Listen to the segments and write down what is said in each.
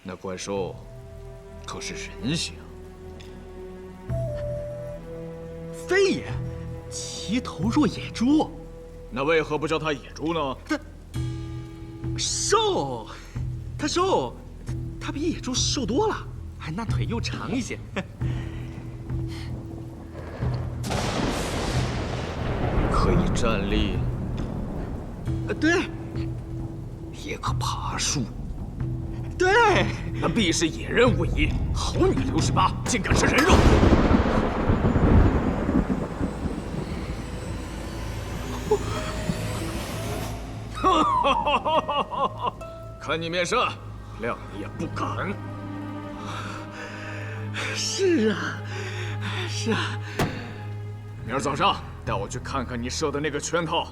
那怪兽可是人形。飞也，其头若野猪。那为何不叫它野猪呢？瘦，它瘦，它比野猪瘦多了，那腿又长一些。可以站立，对，也可爬树。对，那必是野人无疑。好你刘18，竟敢吃人肉！看你面善，谅你也不敢。是啊，是啊。明儿早上带我去看看你设的那个圈套，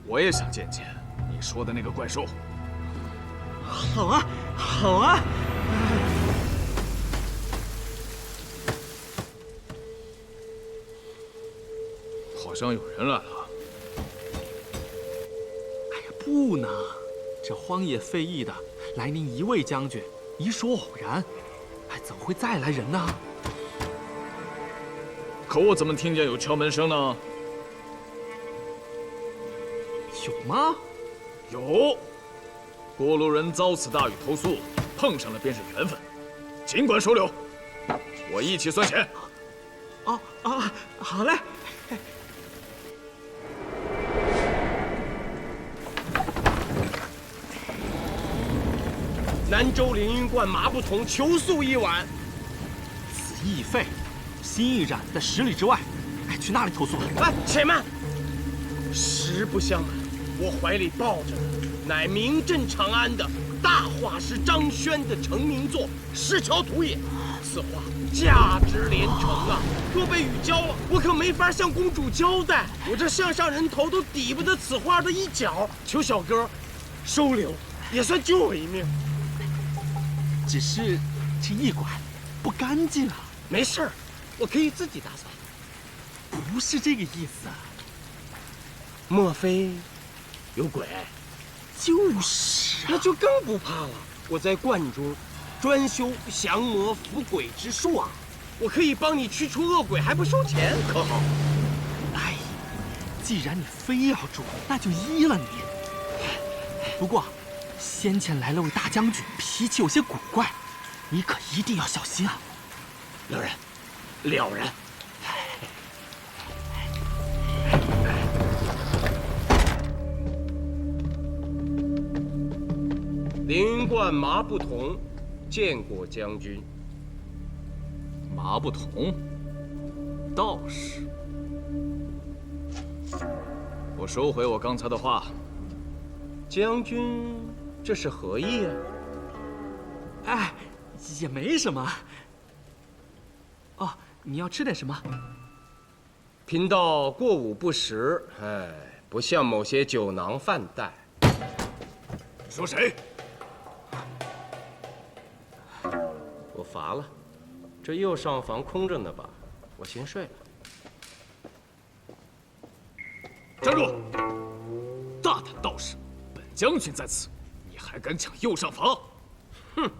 我也想见见你说的那个怪兽。好啊，好啊。好像有人来了。哎呀，不呢，这荒野废役的来您一位将军，一说偶然，怎会再来人呢？可我怎么听见有敲门声呢？有吗？有。过路人遭此大雨投宿，碰上了便是缘分，尽管收留，我一起算钱。好嘞。南州凌云观马不同求宿一晚。此役废，心意染在10里之外。去那里投宿？且慢！实不相瞒，我怀里抱着的乃名震长安的大画师张轩的成名作《石桥图》也。此画价值连城啊！若被雨浇了，我可没法向公主交代。我这项上人头都抵不得此画的一角，求小哥收留，也算救我一命。只是这驿馆不干净啊。没事儿，我可以自己打扫。不是这个意思。莫非有鬼？就是啊，那就更不怕了。我在观中专修降魔伏鬼之术啊，我可以帮你驱除恶鬼，还不收钱，可好？哎，既然你非要住，那就依了你。不过，先前来了位大将军，脾气有些古怪，你可一定要小心啊。了然，了然。凌云观马不同，见过将军。马不同，道士。我收回我刚才的话。将军，这是何意啊？也没什么。哦，你要吃点什么？贫道过午不食，不像某些酒囊饭袋。你说谁？我乏了，这右上房空着呢吧？我先睡了。站住！大胆道士，本将军在此，你还敢抢右上房？哼！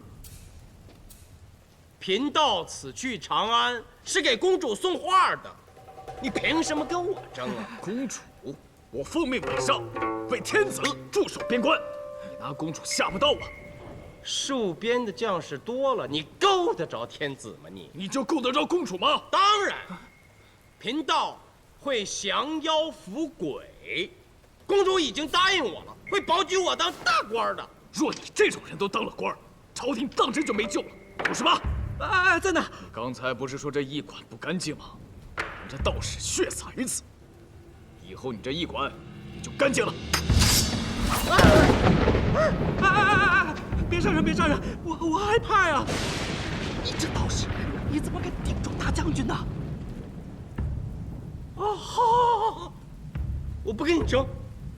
贫道此去长安是给公主送画的，你凭什么跟我争啊？公主，我奉命北上，为天子驻守边关，你拿公主吓不到啊！戍边的将士多了，你够得着天子吗？你就够得着公主吗？当然，贫道会降妖伏鬼，公主已经答应我了，会保举我当大官的。若你这种人都当了官，朝廷当真就没救了。98，在哪？你刚才不是说这驿馆不干净吗？我们这道士血洒于此，以后你这驿馆也就干净了。别杀人，别杀人！我害怕呀！你这道士，你怎么敢顶撞大将军呢？好，我不跟你争，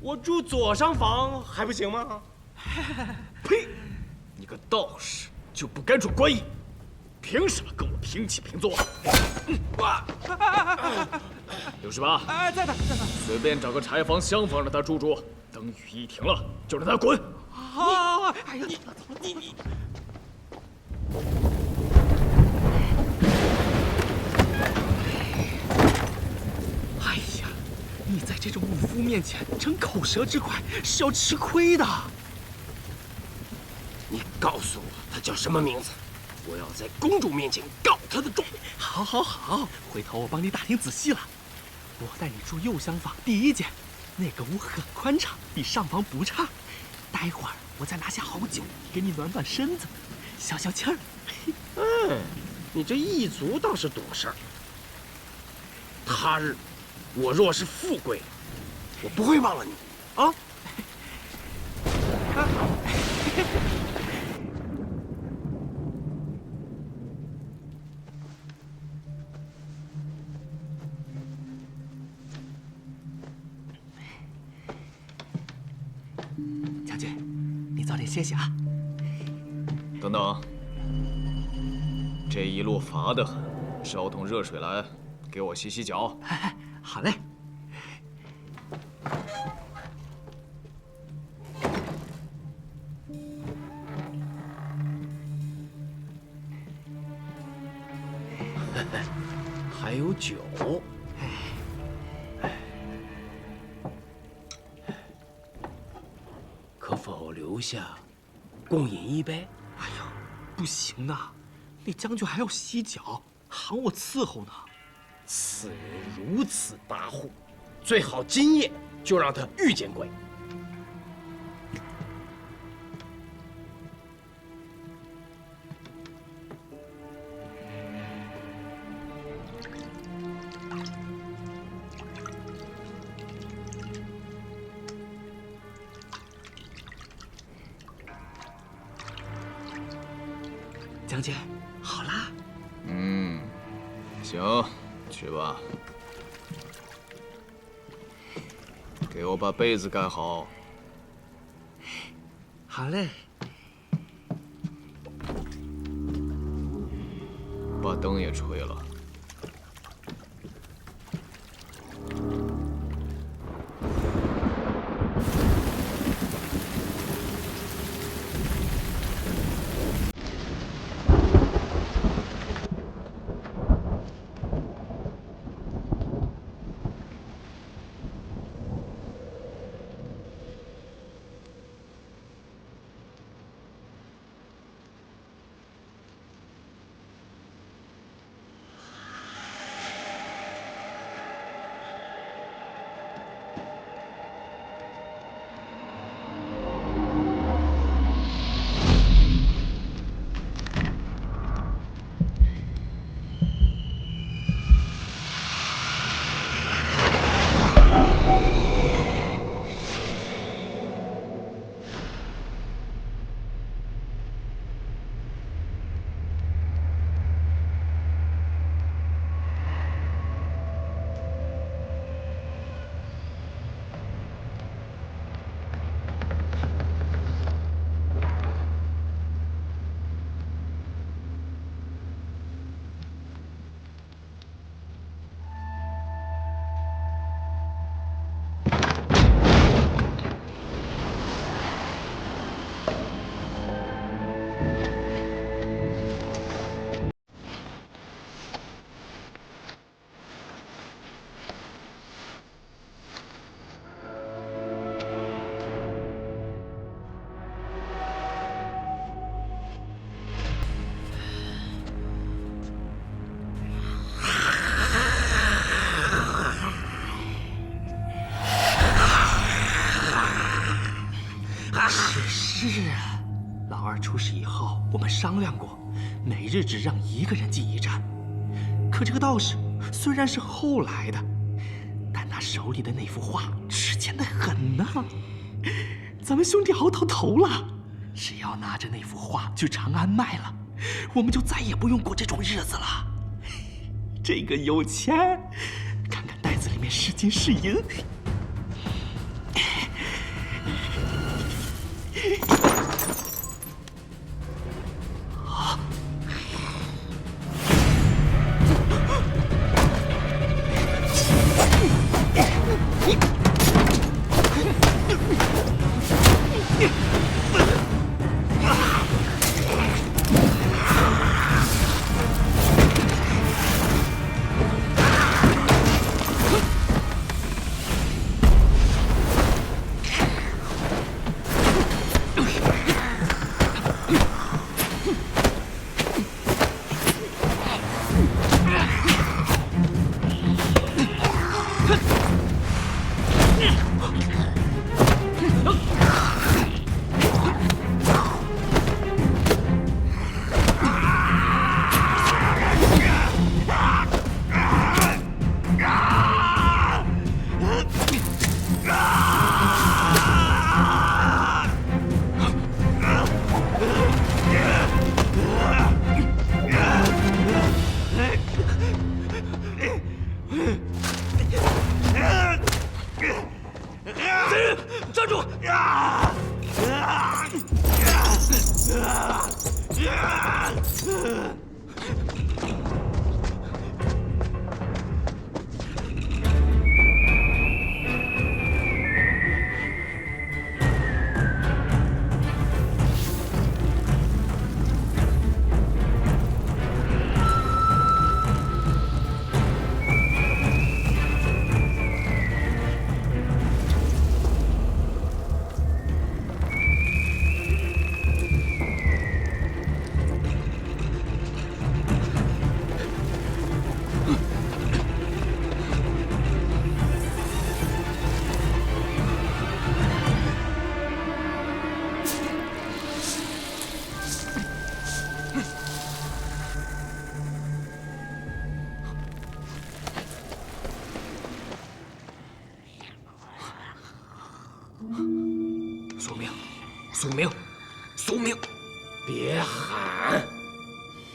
我住左上房还不行吗？呸！你个道士就不该住官驿，凭什么跟我平起平坐？68，在哪？随便找个柴房、厢房让他住住，等雨一停了就让他滚。好，哎呀，你哎呀，你在这种武夫面前逞口舌之快是要吃亏的。你告诉我他叫什么名字？我要在公主面前告他的状。好，好，好，回头我帮你打听仔细了。我带你住右厢房第1间，那个屋很宽敞，比上房不差。待会儿我再拿下好酒，给你暖暖身子，消消气儿。你这一族倒是懂事儿。他日我若是富贵了，我不会忘了你啊！将军，你早点歇歇啊。等等，这一路乏得很，烧桶热水来，给我洗洗脚。哎，好嘞。还有酒，可否留下，共饮一杯？哎呀，不行呐，那将军还要洗脚，喊我伺候呢。此人如此跋扈，最好今夜就让他遇见鬼。将军，好啦。行，去吧。给我把被子盖好。好嘞。把灯也吹了。是啊，老二出事以后，我们商量过，每日只让1个人进1站。可这个道士虽然是后来的，但他手里的那幅画值钱的很呐。咱们兄弟熬到头了，只要拿着那幅画去长安卖了，我们就再也不用过这种日子了。这个有钱，看看袋子里面是金是银。宿命，宿命，宿命！别喊，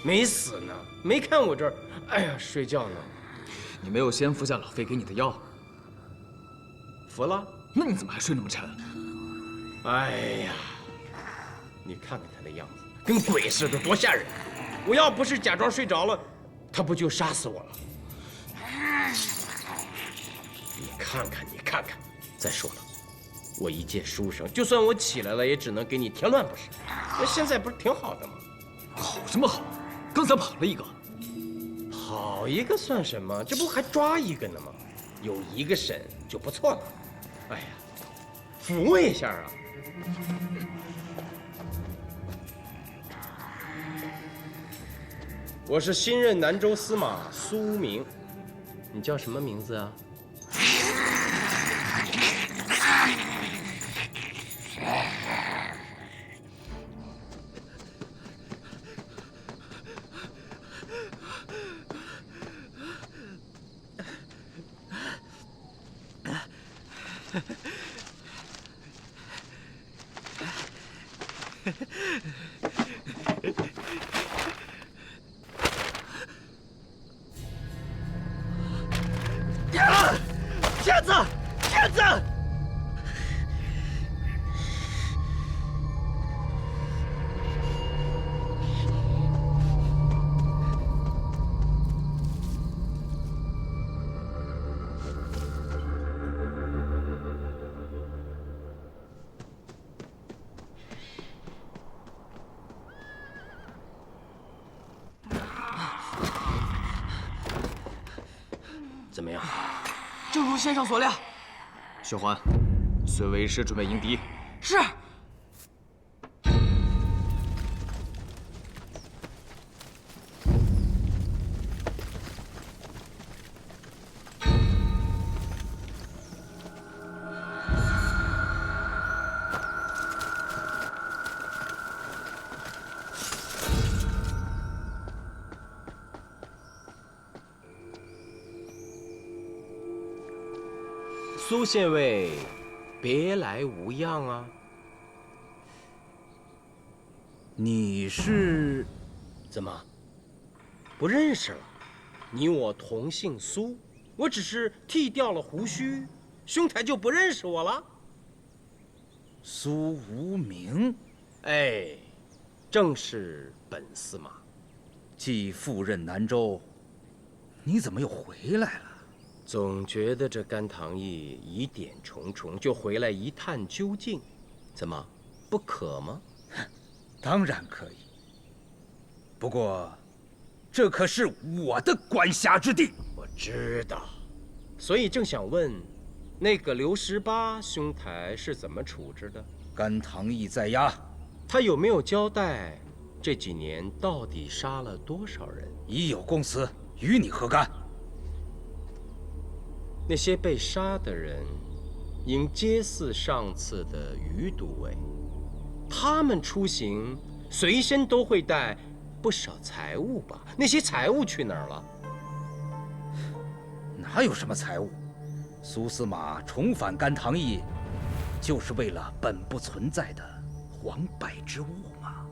没死呢，没看我这儿，哎呀，睡觉呢。你没有先服下老费给你的药，服了？那你怎么还睡那么沉？哎呀，你看看他的样子，跟鬼似的，多吓人！我要不是假装睡着了，他不就杀死我了？你看看，你看看！再说了，我一介书生，就算我起来了，也只能给你添乱不是？那现在不是挺好的吗？好什么好？刚才跑了一个，跑一个算什么？这不还抓一个呢吗？有一个审就不错了。哎呀，抚慰一下啊！我是新任南州司马苏明，你叫什么名字啊？骗子！骗子！怎么样？正如先生所料。薛欢，随为师准备迎敌。是。苏县尉，别来无恙啊！你是？怎么，不认识了？你我同姓苏，我只是剃掉了胡须，兄台就不认识我了？苏无名？哎，正是本司马。既赴任南州，你怎么又回来了？总觉得这甘棠义疑点重重，就回来一探究竟。怎么，不可吗？当然可以。不过，这可是我的管辖之地。我知道，所以正想问，那个刘18兄台是怎么处置的？甘棠义在押，他有没有交代这几年到底杀了多少人？已有供词，与你何干？那些被杀的人，应皆似上次的余都尉，他们出行随身都会带不少财物吧？那些财物去哪儿了？哪有什么财物？苏司马重返甘棠义，就是为了本不存在的黄白之物嘛。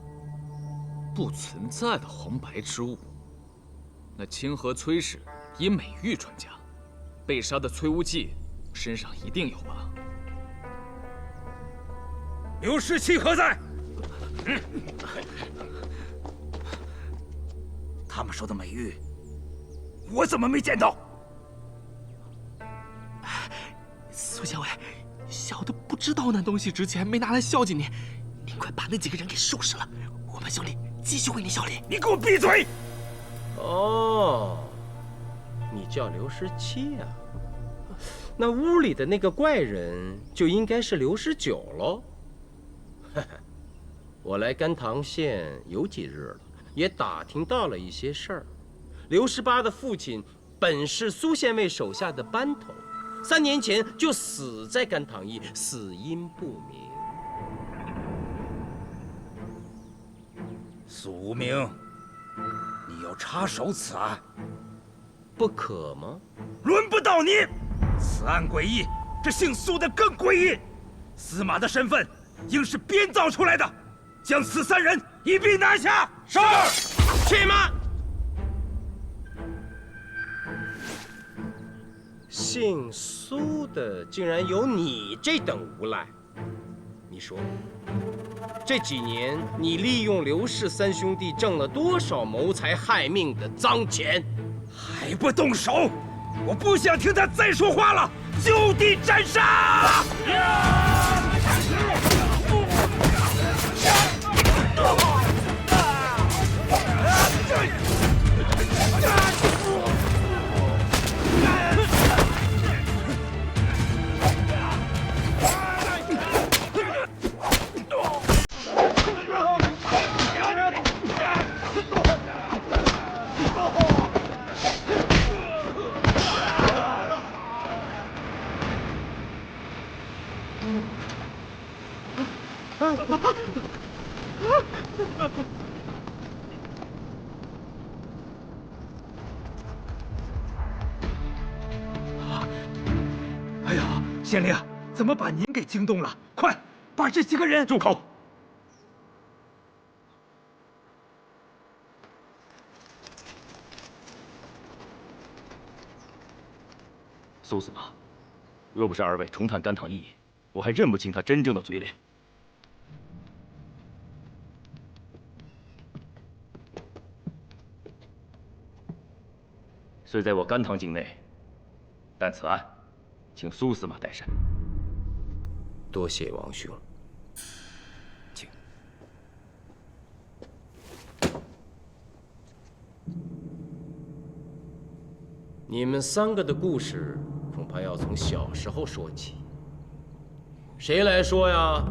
不存在的黄白之物，那清河崔氏以美玉传家。被杀的崔无忌身上一定有吧？刘师七何在？他们说的美玉，我怎么没见到？苏县尉，小的不知道那东西值钱，没拿来孝敬您。您快把那几个人给收拾了，我们兄弟继续为您效力。你给我闭嘴！哦，你叫刘十七呀？那屋里的那个怪人就应该是刘十九喽。我来甘棠县有几日了，也打听到了一些事儿。刘十八的父亲本是苏县尉手下的班头，3年前就死在甘棠驿，死因不明。苏无名，你要插手此案，不可吗？轮不到你。此案诡异，这姓苏的更诡异。司马的身份应是编造出来的，将此3人一并拿下。是。且慢！姓苏的竟然有你这等无赖！你说，这几年你利用刘氏3兄弟挣了多少谋财害命的脏钱？还不动手！我不想听他再说话了，就地斩杀！哎呀，县令，怎么把您给惊动了？快把这几个人住口！苏司马，若不是2位重探甘棠驿，我还认不清他真正的嘴脸。虽在我甘棠境内，但此案，请苏司马代审。多谢王兄。请。你们3个的故事，恐怕要从小时候说起。谁来说呀？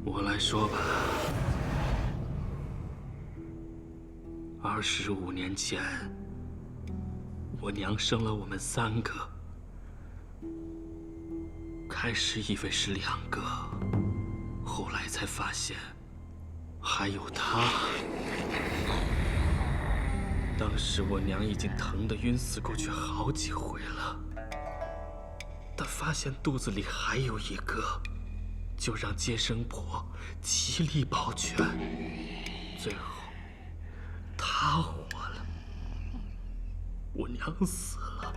我来说吧。25年前，我娘生了我们3个，开始以为是2个，后来才发现还有他。当时我娘已经疼得晕死过去好几回了，但发现肚子里还有1个，就让接生婆极力保全，最后她活了，我娘死了。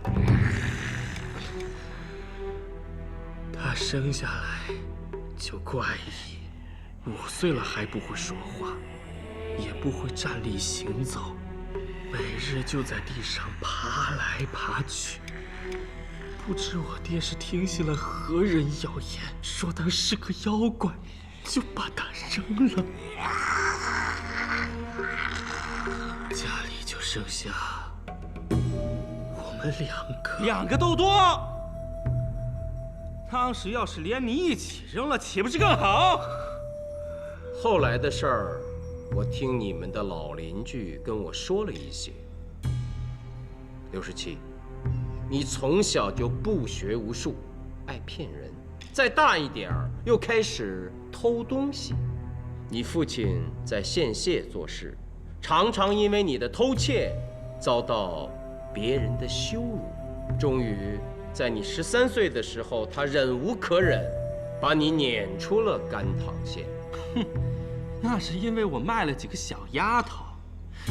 她生下来就怪异，5岁了还不会说话，也不会站立行走，每日就在地上爬来爬去。不知我爹是听信了何人谣言，说他是个妖怪，就把他扔了。家里就剩下我们2个，2个都多。当时要是连你一起扔了，岂不是更好？后来的事儿，我听你们的老邻居跟我说了一些。刘十七，你从小就不学无术，爱骗人，再大一点儿又开始偷东西。你父亲在县械做事，常常因为你的偷窃遭到别人的羞辱。终于在你13岁的时候，他忍无可忍，把你撵出了甘棠县。哼，那是因为我卖了几个小丫头，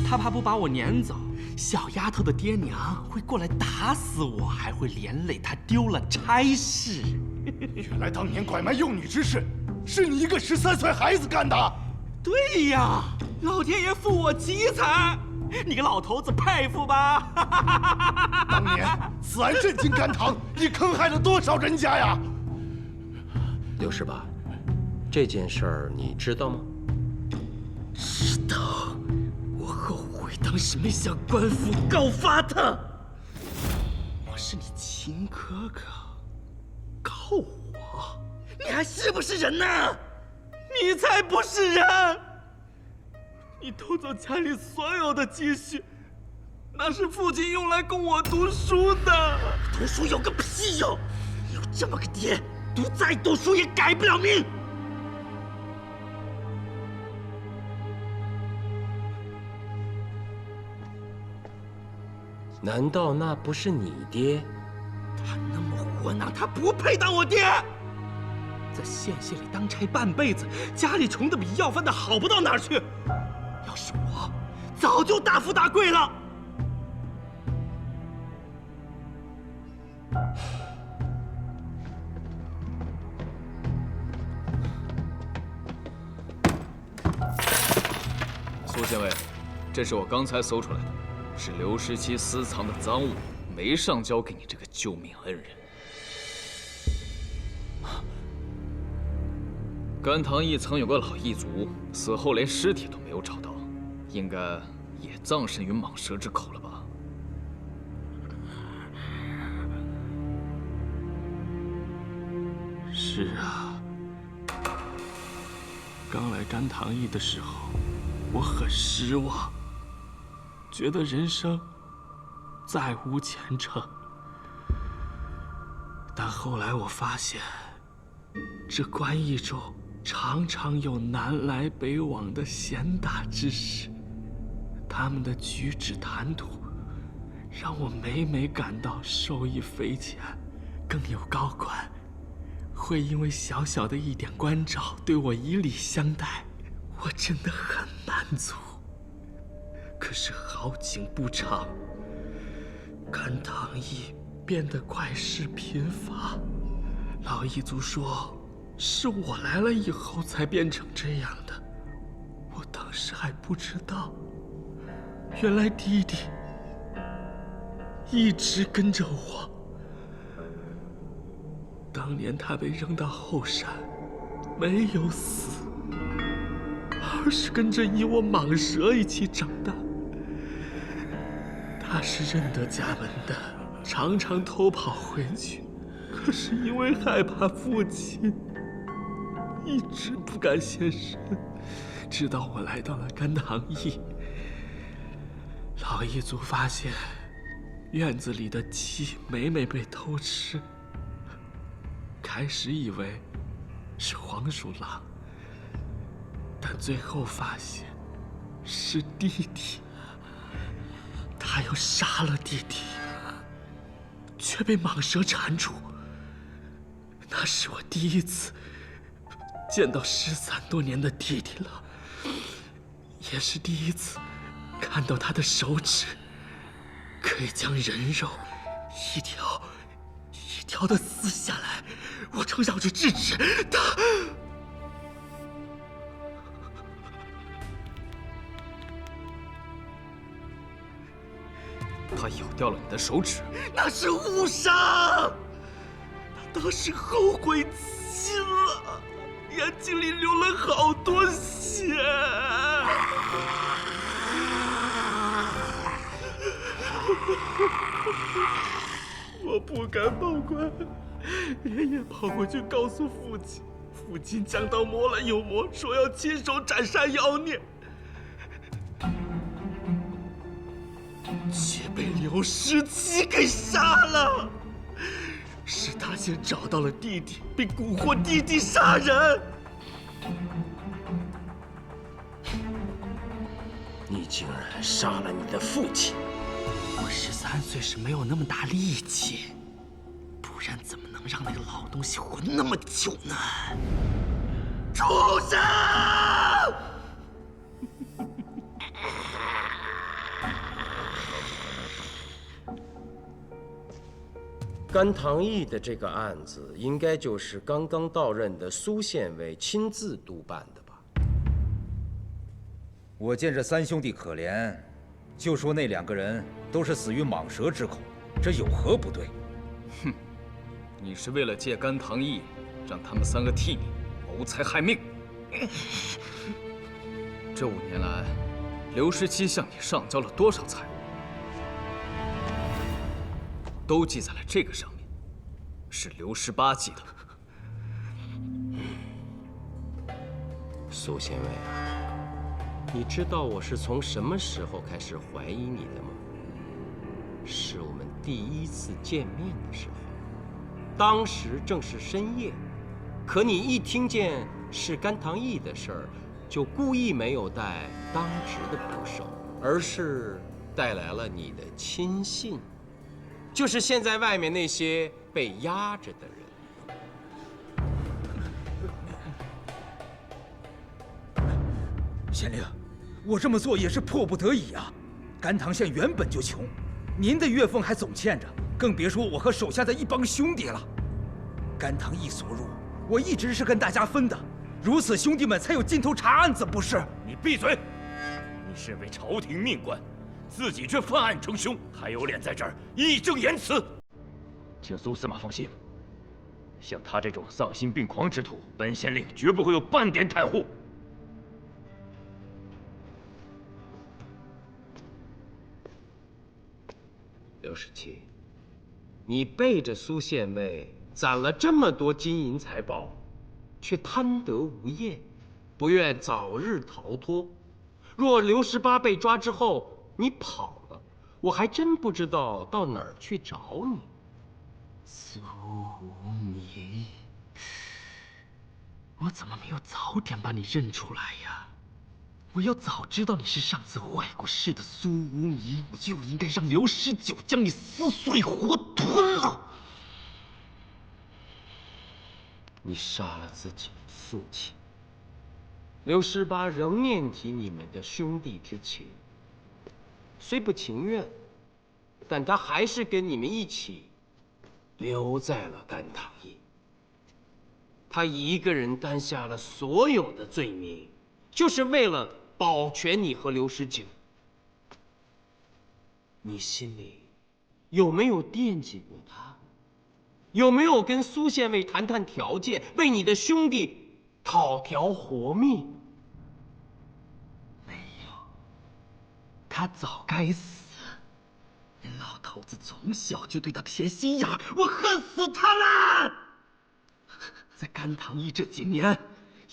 他怕不把我撵走，小丫头的爹娘会过来打死我，还会连累他丢了差事。原来当年拐卖幼女之事，是你一个13岁孩子干的。对呀，老天爷负我奇才，你个老头子佩服吧？当年此案震惊甘棠，你坑害了多少人家呀？刘十八，这件事儿你知道吗？知道，我后悔当时没向官府告发他。我是你亲哥哥，告我，你还是不是人呢？你才不是人！你偷走家里所有的积蓄，那是父亲用来供我读书的。读书有个屁用！你有这么个爹，读再多书也改不了命。难道那不是你爹？他那么窝囊，他不配当我爹。在县里当差半辈子，家里穷得比要饭的好不到哪儿去。要是我，早就大富大贵了。苏县尉，这是我刚才搜出来的，是刘十七私藏的赃物，没上交给你这个救命恩人。甘棠驿曾有个老异族，死后连尸体都没有找到，应该也葬身于蟒蛇之口了吧？是啊，刚来甘棠驿的时候，我很失望，觉得人生再无前程。但后来我发现，这关驿中常常有南来北往的贤达之士，他们的举止谈吐，让我每每感到受益匪浅。更有高官会因为小小的一点关照对我以礼相待，我真的很满足。可是好景不长，甘棠驿变得怪事频发。老异族说，是我来了以后才变成这样的。我当时还不知道，原来弟弟一直跟着我。当年他被扔到后山，没有死，而是跟着一窝蟒蛇一起长大。他是认得家门的，常常偷跑回去，可是因为害怕父亲，一直不敢现身。直到我来到了甘棠驿，老异族发现院子里的鸡每每被偷吃，开始以为是黄鼠狼，但最后发现是弟弟。他又杀了弟弟，却被蟒蛇缠住。那是我第一次见到失散多年的弟弟了，也是第一次看到他的手指可以将人肉一条一条的撕下来。我冲上去制止他，他咬掉了你的手指，那是误伤。他当时后悔极了，眼睛里流了好多血。我不敢报官，连夜跑回去告诉父亲。父亲将刀磨了又磨，说要亲手斩杀妖孽，却被刘十七给杀了。是他先找到了弟弟，并蛊惑弟弟杀人。你竟然杀了你的父亲！我13岁时没有那么大力气，不然怎么能让那个老东西活那么久呢？畜生！甘棠义的这个案子，应该就是刚刚到任的苏县尉亲自督办的吧？我见这三兄弟可怜，就说那2个人都是死于蟒蛇之口，这有何不对？哼，你是为了借甘棠义，让他们3个替你谋财害命。这5年来，刘十七向你上交了多少财物？都记在了这个上面，是刘18记的。苏县尉啊，你知道我是从什么时候开始怀疑你的吗？是我们第1次见面的时候，当时正是深夜，可你一听见是甘棠义的事儿，就故意没有带当值的捕手，而是带来了你的亲信。就是现在外面那些被压着的人。县令，我这么做也是迫不得已啊。甘棠县原本就穷，您的月俸还总欠着，更别说我和手下的一帮兄弟了。甘棠义所入，我一直是跟大家分的，如此兄弟们才有劲头查案子，不是？你闭嘴！你身为朝廷命官，自己却犯案成凶，还有脸在这儿义正言辞？请苏司马放心，像他这种丧心病狂之徒，本县令绝不会有半点袒护。刘17，你背着苏县尉攒了这么多金银财宝，却贪得无厌，不愿早日逃脱。若刘18被抓之后你跑了，我还真不知道到哪儿去找你。苏无名，我怎么没有早点把你认出来呀？我要早知道你是上次坏过事的苏无名，我就应该让刘19将你撕碎活吞了。你杀了自己的父亲，刘18仍念及你们的兄弟之情，虽不情愿，但他还是跟你们一起留在了甘棠义。他一个人担下了所有的罪名，就是为了保全你和刘19。你心里有没有惦记过他？有没有跟苏县尉谈谈条件，为你的兄弟讨条活命？没有，他早该死。那老头子从小就对他偏心眼，我恨死他了。在甘棠义这几年，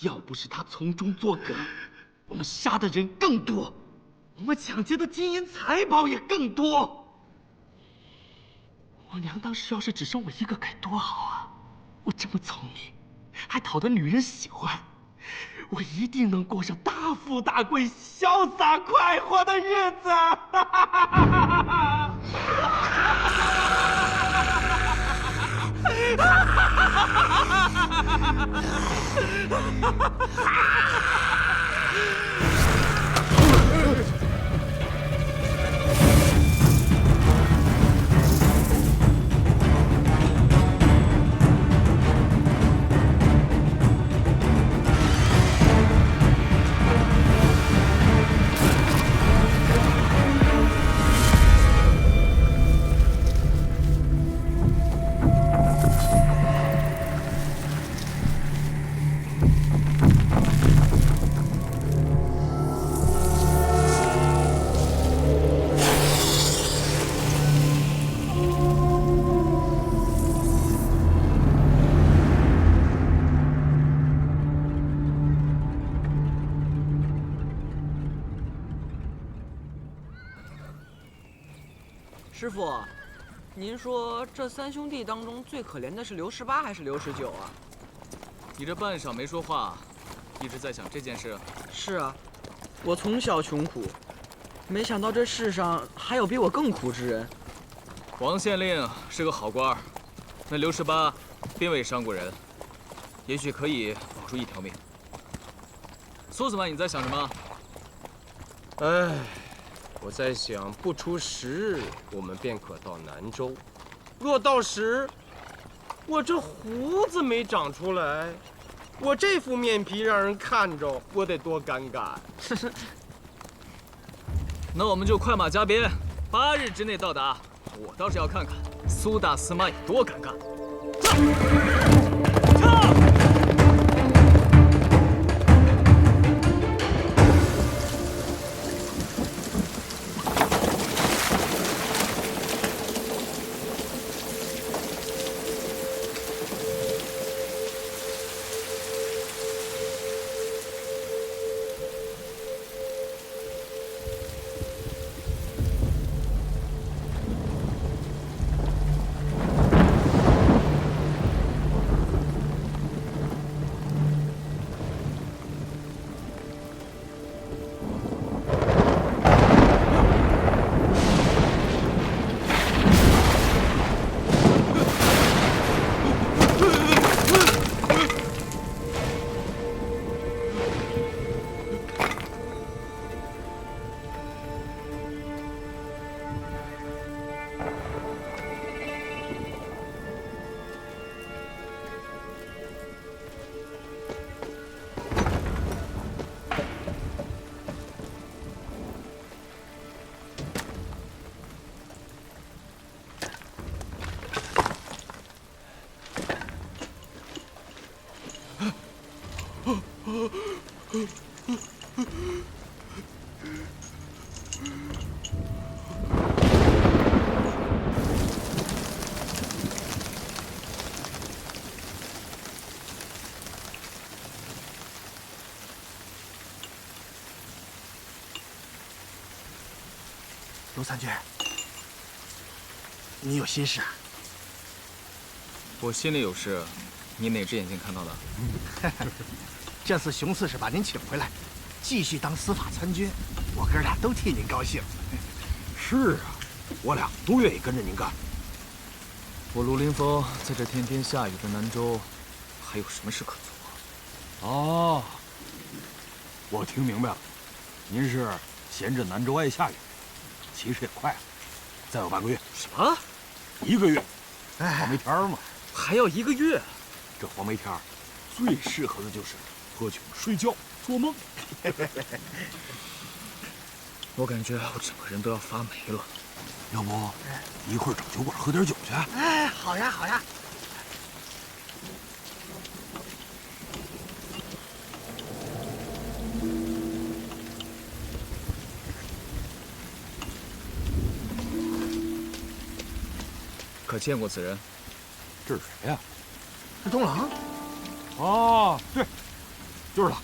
要不是他从中作梗，我们杀的人更多，我们抢劫的金银财宝也更多。我娘当时要是只生我一个该多好啊！我这么聪明，还讨得女人喜欢，我一定能过上大富大贵、潇洒快活的日子。师傅，您说这3兄弟当中最可怜的是刘18还是刘19啊？你这半晌没说话，一直在想这件事？是啊，我从小穷苦，没想到这世上还有比我更苦之人。王县令是个好官儿，那刘18并未伤过人，也许可以保住一条命。苏司马，你在想什么？哎，我在想，不出10日，我们便可到南州。若到时我这胡子没长出来，我这副面皮让人看着，我得多尴尬。那我们就快马加鞭，8日之内到达。我倒是要看看苏大司马有多尴尬。刘三军，你有心事啊？我心里有事，你哪只眼睛看到的？这次熊刺史把您请回来，继续当司法参军，我哥俩都替您高兴。是啊，我俩都愿意跟着您干。我卢凌风在这天天下雨的南州，还有什么事可做？哦，我听明白了，您是嫌这南州爱下雨，其实也快了，再有半个月。什么？1个月，黄梅天儿嘛。还要1个月？这黄梅天儿最适合的就是喝酒、睡觉、做梦。我感觉我整个人都要发霉了。要不一会儿找酒馆喝点酒去？哎，好呀，好呀。可见过此人？这是谁呀？是东郎。哦，对，就是他。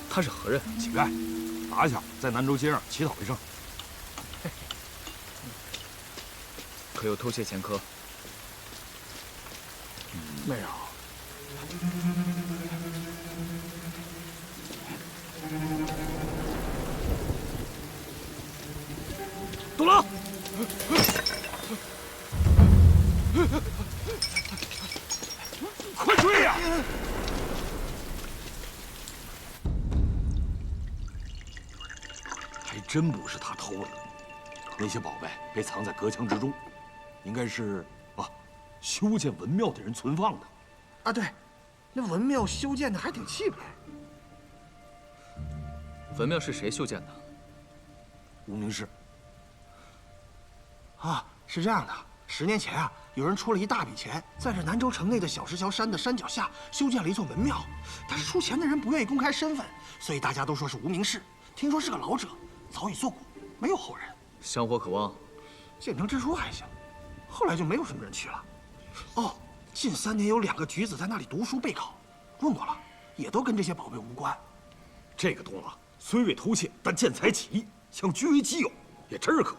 他是何人？乞丐，打小在南州街上乞讨为生。可有偷窃前科？没有。东郎，快追呀！还真不是他偷的，那些宝贝被藏在隔墙之中，应该是修建文庙的人存放的。啊，对，那文庙修建的还挺气派。文庙是谁修建的？无名氏。啊，是这样的，10年前啊，有人出了一大笔钱，在这南州城内的小石桥山的山脚下修建了一座文庙，但是出钱的人不愿意公开身份，所以大家都说是无名氏。听说是个老者，早已作古，没有后人。香火可望。建成之初还行，后来就没有什么人去了。哦，近3年有2个举子在那里读书备考，问过了，也都跟这些宝贝无关。这个东郎虽未偷窃，但见财起意，想据为己有，也真是可恶。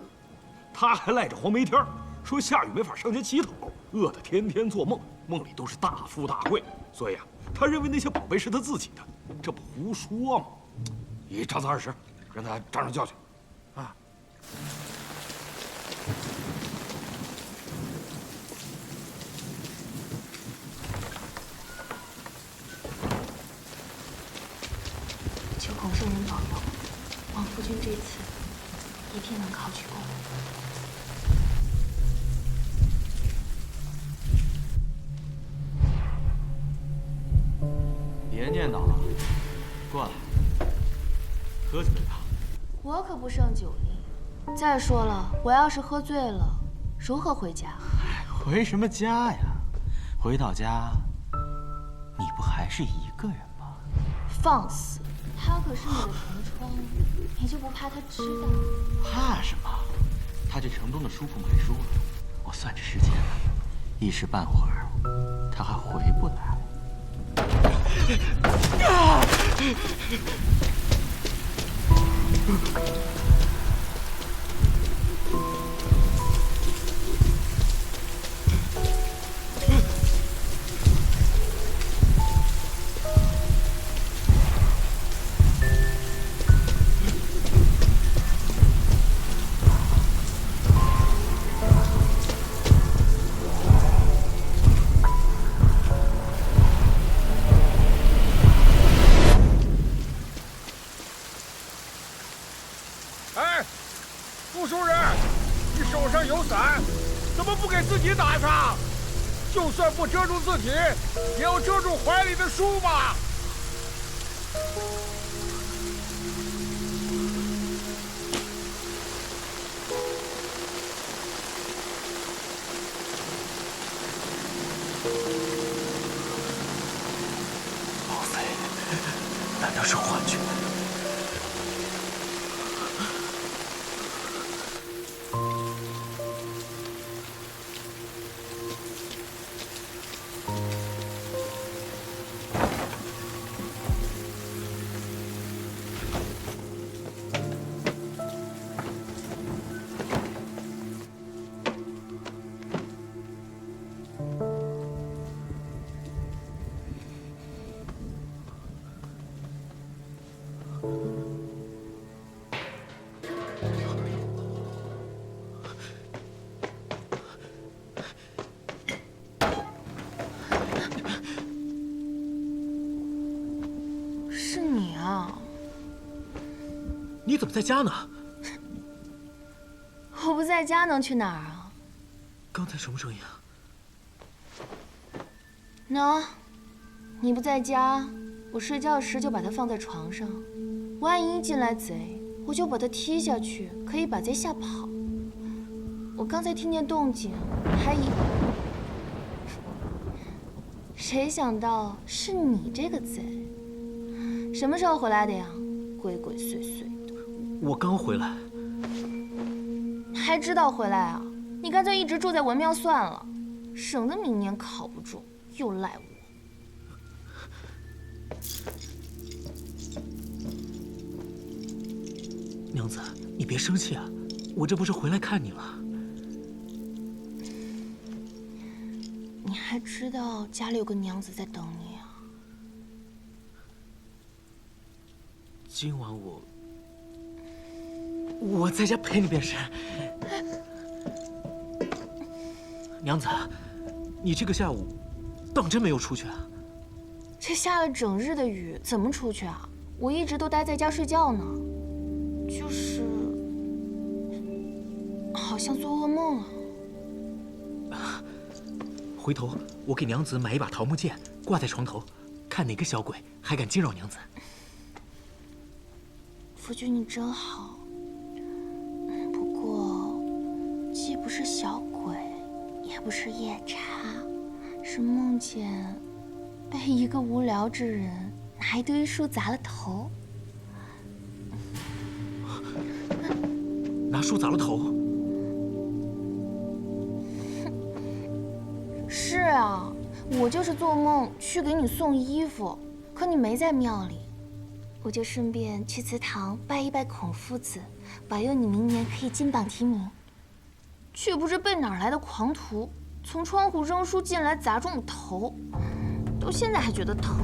他还赖着黄梅天，说下雨没法上街乞讨，饿得天天做梦，梦里都是大富大贵，所以他认为那些宝贝是他自己的，这不胡说吗？以杖子20，让他站上教训。啊。求孔圣人保佑，王夫君这次一定能考取功名。别念叨了，过来，喝酒呀。我可不胜酒力。再说了，我要是喝醉了，如何回家？回什么家呀？回到家，你不还是一个人吗？放肆！他可是你的同窗，你就不怕他知道？怕什么？他去城东的书铺买书了。我算着时间了，一时半会儿他还回不来。哎，傅书人，你手上有伞，怎么不给自己打上？就算不遮住自己，也要遮住怀里的书吧。莫非，难道是幻觉？是你啊！你怎么在家呢？我不在家能去哪儿啊？刚才什么声音啊？喏，你不在家，我睡觉时就把它放在床上，万一进来贼，我就把它踢下去，可以把贼吓跑。我刚才听见动静，还以……谁想到是你这个贼？什么时候回来的呀？鬼鬼祟祟的。我刚回来。还知道回来啊？你干脆一直住在文庙算了，省得明年考不中又赖我。娘子，你别生气啊，我这不是回来看你了。你还知道家里有个娘子在等你啊？今晚我在家陪你便是。娘子，你这个下午当真没有出去啊？这下了整日的雨，怎么出去啊？我一直都待在家睡觉呢，就是好像做噩梦啊。回头我给娘子买一把桃木剑，挂在床头，看哪个小鬼还敢惊扰娘子。夫君你真好，不过既不是小鬼，也不是夜叉，是梦见被一个无聊之人拿一堆书砸了头。拿书砸了头？是啊，我就是做梦去给你送衣服，可你没在庙里，我就顺便去祠堂拜一拜孔夫子，保佑你明年可以金榜题名。却不知被哪儿来的狂徒从窗户扔书进来砸中了头，到现在还觉得疼。